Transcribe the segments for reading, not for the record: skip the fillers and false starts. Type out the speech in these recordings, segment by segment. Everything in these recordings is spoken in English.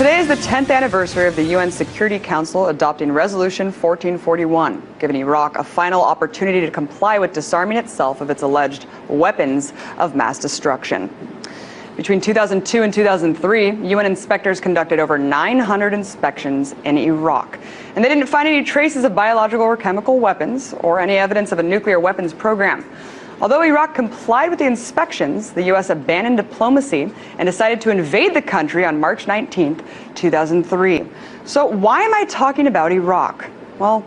Today is the 10th anniversary of the UN Security Council adopting Resolution 1441, giving Iraq a final opportunity to comply with disarming itself of its alleged weapons of mass destruction. Between 2002 and 2003, UN inspectors conducted over 900 inspections in Iraq, and they didn't find any traces of biological or chemical weapons or any evidence of a nuclear weapons program. Although Iraq complied with the inspections, the U.S. abandoned diplomacy and decided to invade the country on March 19, 2003. So why am I talking about Iraq? Well,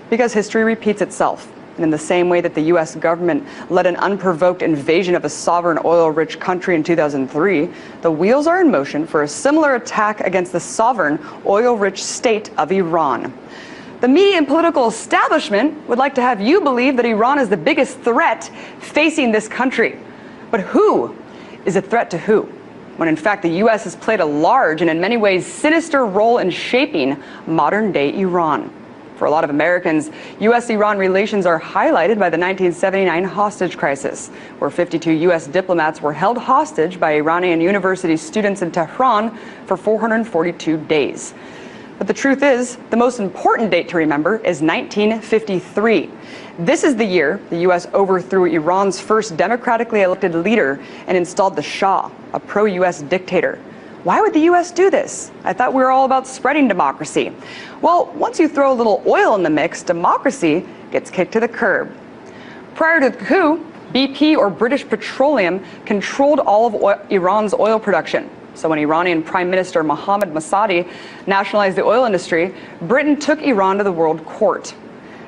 because history repeats itself. And in the same way that the U.S. government led an unprovoked invasion of a sovereign oil-rich country in 2003, the wheels are in motion for a similar attack against the sovereign oil-rich state of Iran. The media and political establishment would like to have you believe that Iran is the biggest threat facing this country. But who is a threat to who? When in fact the U.S. has played a large and in many ways sinister role in shaping modern-day Iran. For a lot of Americans, U.S.-Iran relations are highlighted by the 1979 hostage crisis, where 52 U.S. diplomats were held hostage by Iranian university students in Tehran for 442 days. But the truth is, the most important date to remember is 1953. This is the year the U.S. overthrew Iran's first democratically elected leader and installed the Shah, a pro-U.S. dictator. Why would the U.S. do this? I thought we were all about spreading democracy. Well, once you throw a little oil in the mix, democracy gets kicked to the curb. Prior to the coup, BP, or British Petroleum, controlled all of Iran's oil production. So when Iranian Prime Minister Mohammad Masaf nationalized the oil industry, Britain took Iran to the World Court.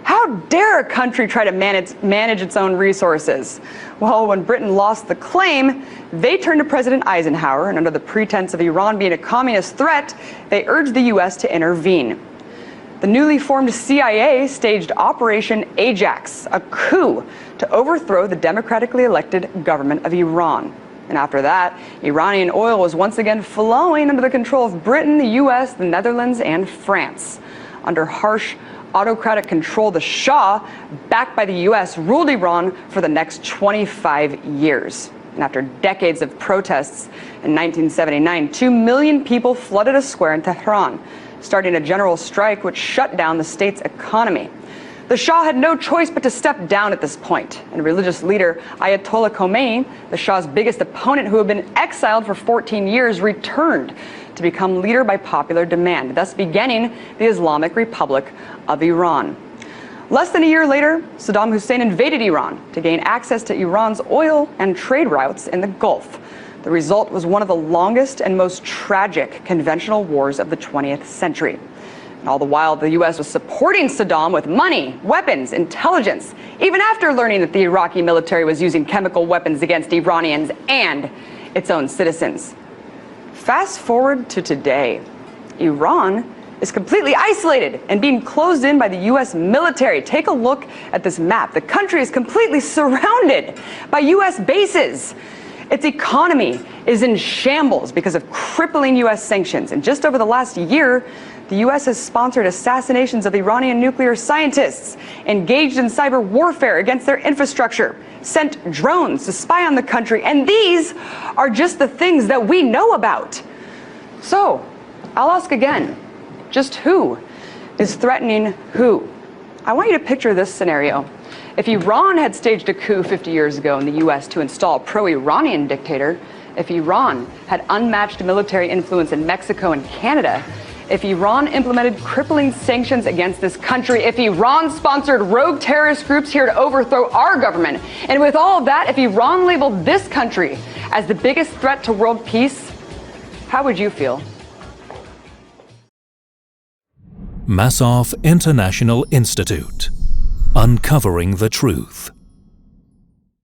How dare a country try to manage its own resources? Well, when Britain lost the claim, they turned to President Eisenhower, and under the pretense of Iran being a communist threat, they urged the U.S. to intervene. The newly formed CIA staged Operation Ajax, a coup to overthrow the democratically elected government of Iran. And after that, Iranian oil was once again flowing under the control of Britain, the U.S., the Netherlands, and France. Under harsh autocratic control, the Shah, backed by the U.S., ruled Iran for the next 25 years. And after decades of protests, in 1979, 2 million people flooded a square in Tehran, starting a general strike which shut down the state's economy. The Shah had no choice but to step down at this point, and religious leader Ayatollah Khomeini, the Shah's biggest opponent who had been exiled for 14 years, returned to become leader by popular demand, thus beginning the Islamic Republic of Iran. Less than a year later, Saddam Hussein invaded Iran to gain access to Iran's oil and trade routes in the Gulf. The result was one of the longest and most tragic conventional wars of the 20th century. And all the while, the U.S. was supporting Saddam with money, weapons, intelligence, even after learning that the Iraqi military was using chemical weapons against Iranians and its own citizens. Fast forward to today. Iran is completely isolated and being closed in by the U.S. military. Take a look at this map. The country is completely surrounded by U.S. bases. Its economy is in shambles because of crippling U.S. sanctions. And just over the last year, the U.S. has sponsored assassinations of Iranian nuclear scientists, engaged in cyber warfare against their infrastructure, sent drones to spy on the country, and these are just the things that we know about. So, I'll ask again, just who is threatening who? I want you to picture this scenario. If Iran had staged a coup 50 years ago in the U.S. to install a pro-Iranian dictator, if Iran had unmatched military influence in Mexico and Canada, if Iran implemented crippling sanctions against this country, if Iran sponsored rogue terrorist groups here to overthrow our government, and with all of that, if Iran labeled this country as the biggest threat to world peace, how would you feel? Masaf International Institute. Uncovering the truth.